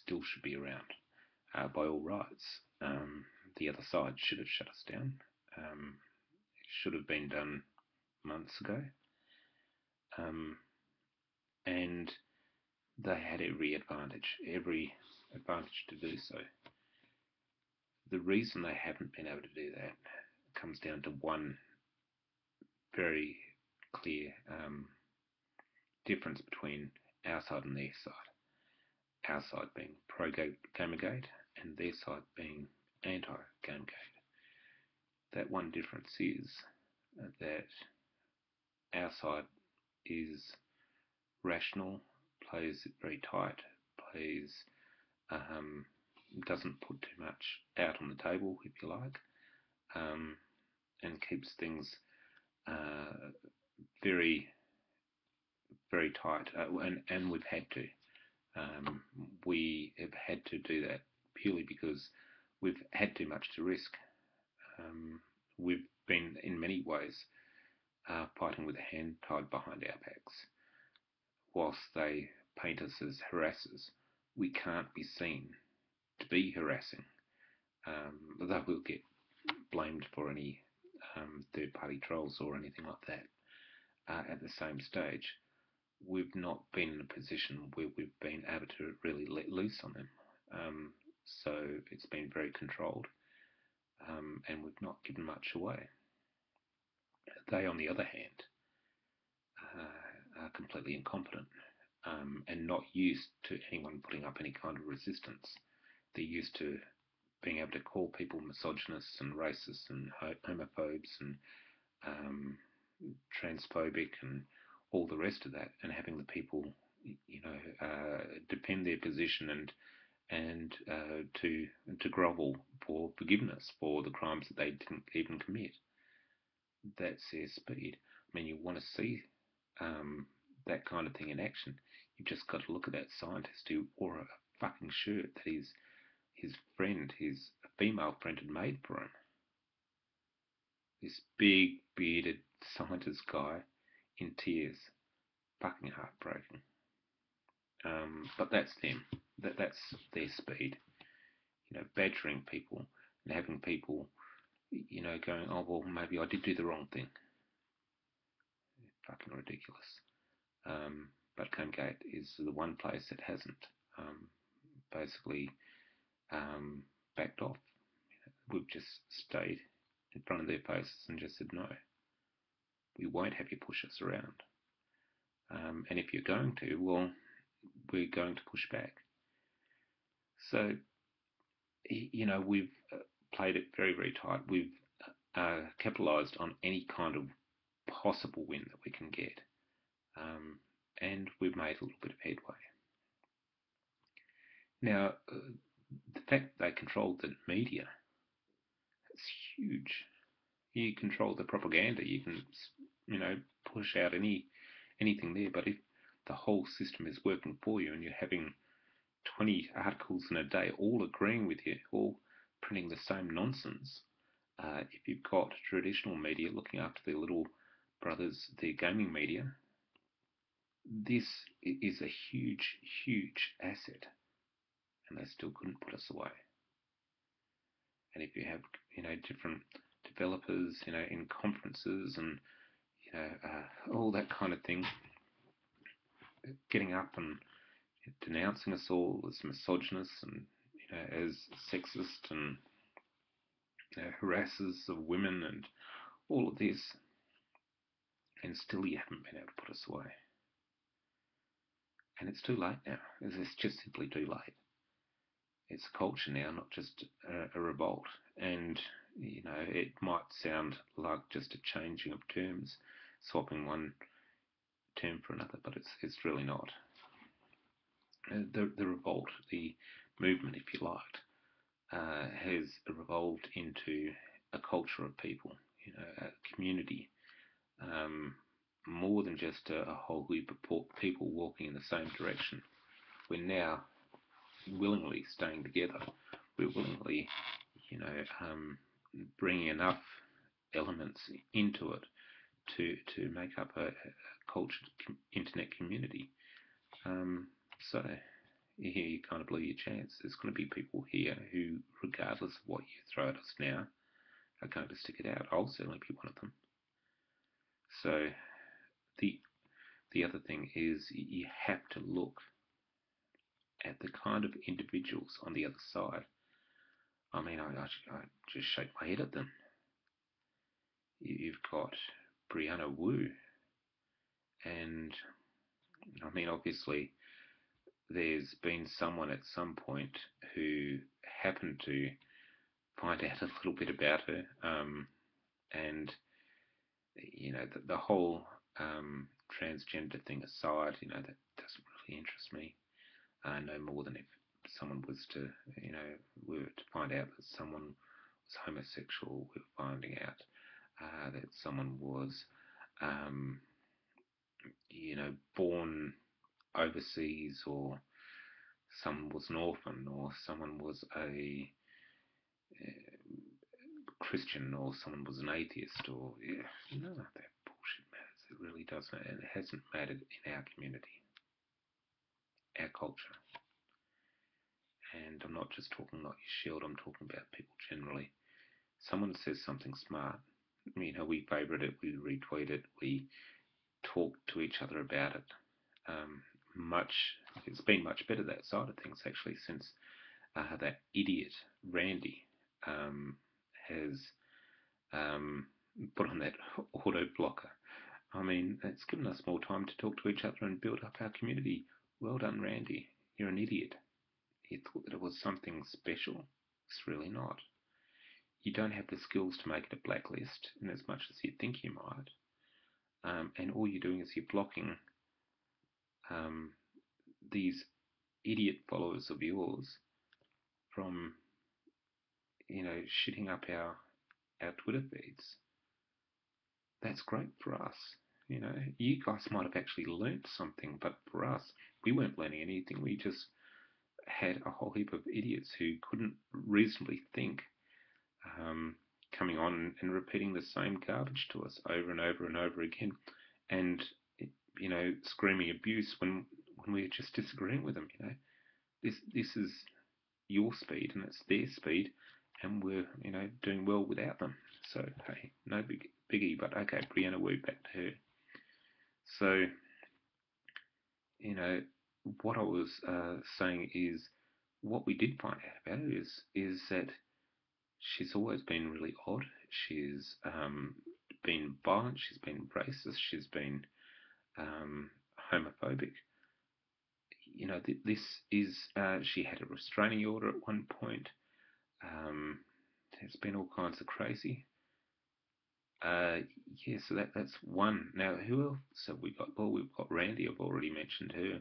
still should be around by all rights. The other side should have shut us down. It should have been done months ago. Um, and they had every advantage to do so. The reason they haven't been able to do that comes down to one very clear difference between our side and their side. Our side being pro-Gamergate and their side being anti-Gamergate. That one difference is that our side is rational, plays it very tight, plays doesn't put too much out on the table, if you like, and keeps things very, very tight. And we've had to. We have had to do that purely because we've had too much to risk. We've been, in many ways, fighting with a hand tied behind our backs. Whilst they paint us as harassers, we can't be seen to be harassing. They will get blamed for any third-party trolls or anything like that. At the same stage, we've not been in a position where we've been able to really let loose on them. So it's been very controlled, and we've not given much away. They, on the other hand, are completely incompetent and not used to anyone putting up any kind of resistance. They're used to being able to call people misogynists and racists and homophobes and transphobic and all the rest of that, and having the people, defend their position and to grovel for forgiveness for the crimes that they didn't even commit. That's their speed. I mean, you want to see that kind of thing in action. You've just got to look at that scientist who wore a fucking shirt that his friend, his female friend, had made for him. This big bearded scientist guy in tears, fucking heartbreaking. But that's them. That's their speed. Badgering people and having people, going, oh well, maybe I did do the wrong thing. Fucking ridiculous. But Gamergate is the one place that hasn't basically backed off. We've just stayed in front of their faces and just said, no, we won't have you push us around. And if you're going to, well, we're going to push back. So, we've played it very, very tight. We've capitalised on any kind of possible win that we can get. And we've made a little bit of headway. Now, the fact that they controlled the media, that's huge. You control the propaganda, you can, push out anything there. But if the whole system is working for you and you're having 20 articles in a day all agreeing with you, all printing the same nonsense, if you've got traditional media looking after their little brothers, their gaming media, this is a huge, huge asset, and they still couldn't put us away. And if you have, different developers, in conferences and, all that kind of thing, getting up and denouncing us all as misogynists and, as sexist and harassers of women and all of this, and still you haven't been able to put us away. And it's too late now. It's just simply too late. It's a culture now, not just a revolt. And, it might sound like just a changing of terms, swapping one term for another, but it's really not. The revolt, the movement, if you liked, has evolved into a culture of people, a community, more than just a whole heap of people walking in the same direction. We're now willingly staying together. We're willingly, bringing enough elements into it to make up a cultured internet community. So, here you kind of blew your chance. There's going to be people here who, regardless of what you throw at us now, are going to stick it out. I'll certainly be one of them. So the other thing is you have to look at the kind of individuals on the other side. I mean, I just shake my head at them. You've got Brianna Wu, and I mean, obviously, there's been someone at some point who happened to find out a little bit about her, and the whole transgender thing aside, that doesn't really interest me. No more than if someone was to, were to find out that someone was homosexual, we're finding out that someone was, born overseas, or someone was an orphan, or someone was a Christian, or someone was an atheist, or none of that bullshit matters. It really doesn't, and it hasn't mattered in our community, our culture. And I'm not just talking like your shield, I'm talking about people generally. Someone says something smart, we favourite it, we retweet it, we talk to each other about it. It's been much better, that side of things, actually, since that idiot Randy has put on that auto blocker. I mean, it's given us more time to talk to each other and build up our community. Well done, Randy. You're an idiot. You thought that it was something special. It's really not. You don't have the skills to make it a blacklist, in as much as you think you might. And all you're doing is you're blocking these idiot followers of yours from, shitting up our Twitter feeds. That's great for us. You guys might have actually learnt something, but for us, we weren't learning anything. We just had a whole heap of idiots who couldn't reasonably think, coming on and repeating the same garbage to us over and over and over again, and screaming abuse when we're just disagreeing with them. This is your speed and it's their speed, and we're doing well without them. So hey, no biggie. But okay, Brianna Wu, back to her. So what I was saying is, what we did find out about her is that she's always been really odd. She's been violent. She's been racist. She's been homophobic. This is. She had a restraining order at one point. There's been all kinds of crazy. Yeah, so that's one. Now, who else have we got? Well, we've got Randy. I've already mentioned her.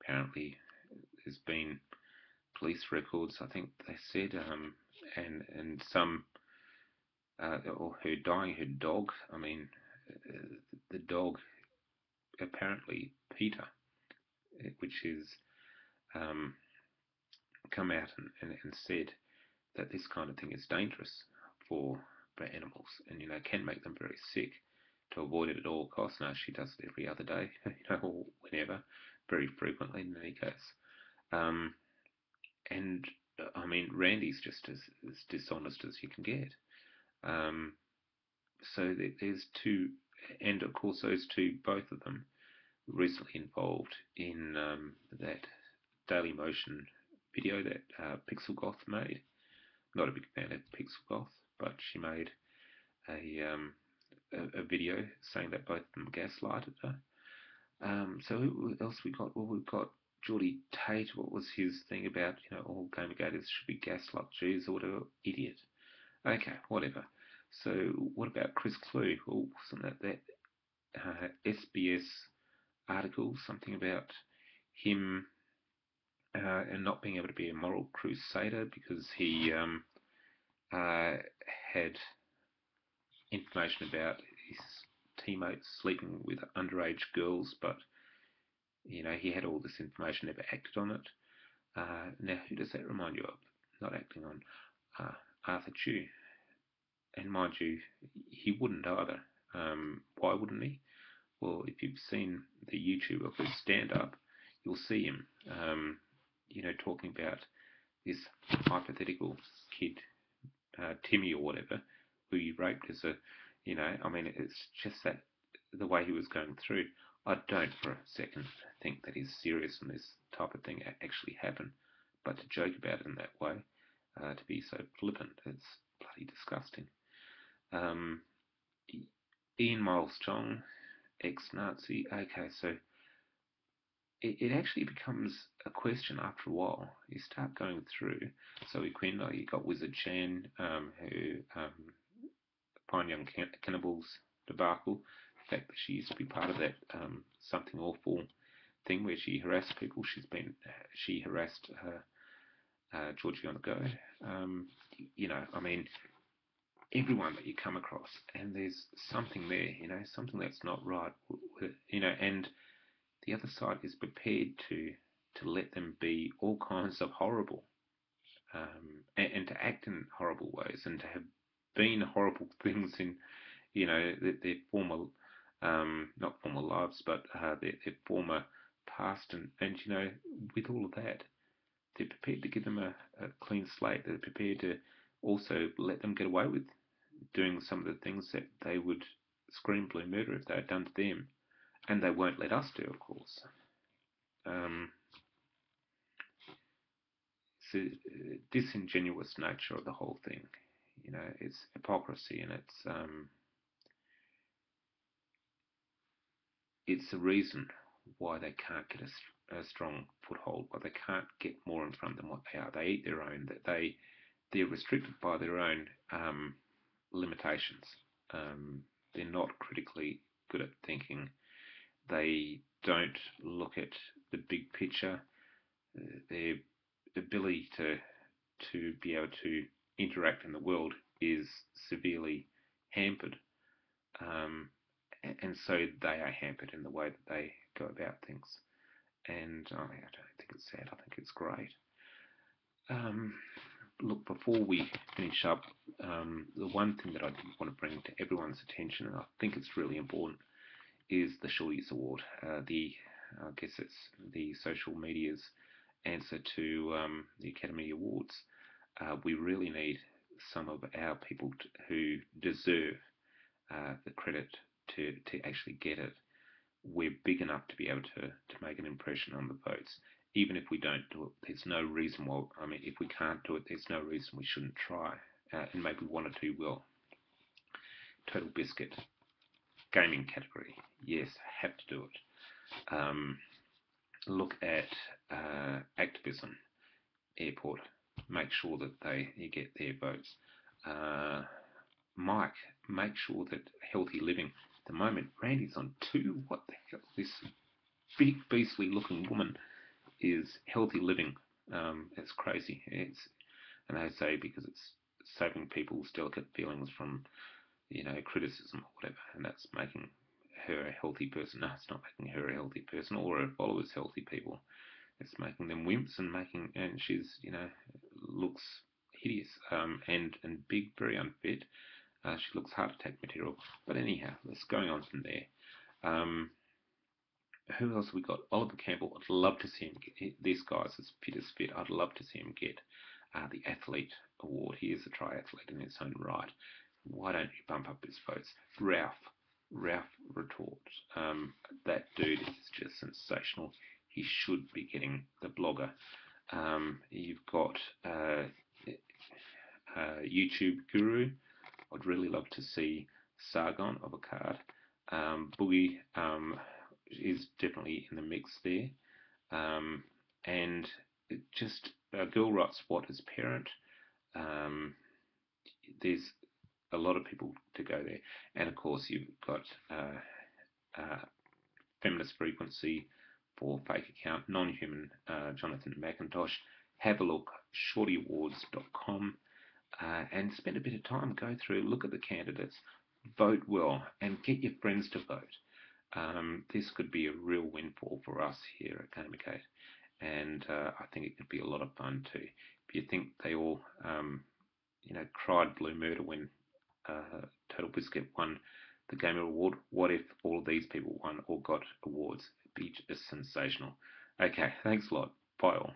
Apparently, there's been police records, I think they said, and some, or her dying her dog. I mean, the dog, apparently Peter, which is come out and said that this kind of thing is dangerous for animals, and can make them very sick. To avoid it at all costs. Now she does it every other day, or whenever, very frequently in any case. And I mean, Randy's just as dishonest as you can get. So there's two, and of course those two, both of them, recently involved in that Daily Motion video that Pixel Goth made. Not a big fan of Pixel Goth, but she made a video saying that both of them gaslighted her. So who else we got? Well, we've got Shorty Tate. What was his thing about, all Gamergaters should be gaslit Jews or whatever? Idiot. Okay, whatever. So what about Chris Clue? Well, wasn't that SBS article, something about him and not being able to be a moral crusader because he had information about his teammates sleeping with underage girls, but he had all this information, never acted on it. Now, who does that remind you of? Not acting on Arthur Chu. And mind you, he wouldn't either. Why wouldn't he? Well, if you've seen the YouTube of his stand-up, you'll see him talking about this hypothetical kid, Timmy or whatever, who you raped as a, I mean, it's just that the way he was going through. I don't for a second think that he's serious and this type of thing actually happened, but to joke about it in that way, to be so flippant, it's bloody disgusting. Um, Ian Miles Chong, ex-Nazi. Okay, so it actually becomes a question after a while. You start going through. So Equina, you got Wizard Chan, who Pine Young Cannibals debacle. The fact that she used to be part of that something awful thing where she harassed people. She harassed Georgie on the go. I mean, everyone that you come across, and there's something there, something that's not right, and the other side is prepared to let them be all kinds of horrible, and to act in horrible ways, and to have been horrible things in, their former, not former lives, but their former past, and with all of that, they're prepared to give them a clean slate. They're prepared to also let them get away with doing some of the things that they would scream blue murder if they had done to them, and they won't let us do, of course. It's a disingenuous nature of the whole thing. It's hypocrisy, and it's the reason why they can't get a strong foothold, why they can't get more in front than what they are. They eat their own. That they're restricted by their own limitations. They're not critically good at thinking. They don't look at the big picture. Their ability to be able to interact in the world is severely hampered, and so they are hampered in the way that they go about things. And I don't think it's sad. I think it's great. Look, before we finish up, the one thing that I want to bring to everyone's attention, and I think it's really important, is the Shorty Awards. I guess it's the social media's answer to the Academy Awards. We really need some of our people who deserve the credit to actually get it. We're big enough to be able to make an impression on the votes. Even if we don't do it, there's no reason why. I mean, if we can't do it, there's no reason we shouldn't try. And maybe one or two will. Total Biscuit, gaming category. Yes, have to do it. Look at activism, airport. Make sure that you get their votes. Mike, make sure that healthy living. At the moment, Randy's on 2. What the hell? This big beastly looking woman is healthy living. It's crazy. And they say because it's saving people's delicate feelings from criticism or whatever, and that's making her a healthy person. No, it's not making her a healthy person or her followers healthy people. It's making them wimps and she's looks hideous and big, very unfit. She looks heart attack material. But anyhow, let's going on from there. Who else have we got? Oliver Campbell. I'd love to see him get. This guy's as fit as fit. I'd love to see him get the Athlete Award. He is a triathlete in his own right. Why don't you bump up his votes? Ralph retorts. That dude is just sensational. He should be getting the blogger. You've got YouTube Guru. I'd really love to see Sargon of a card. Boogie is definitely in the mix there. And just Girl Writes What as parent. There's a lot of people to go there. And of course, you've got Feminist Frequency for Fake Account, Non-Human Jonathan McIntosh. Have a look, shortyawards.com, and spend a bit of time, go through, look at the candidates, vote well, and get your friends to vote. This could be a real windfall for us here at Gamergate, and I think it could be a lot of fun too. If you think they all, cried blue murder when Total Biscuit won the Gamer Award, what if all of these people won or got awards? It'd be just sensational. Okay, thanks a lot. Bye all.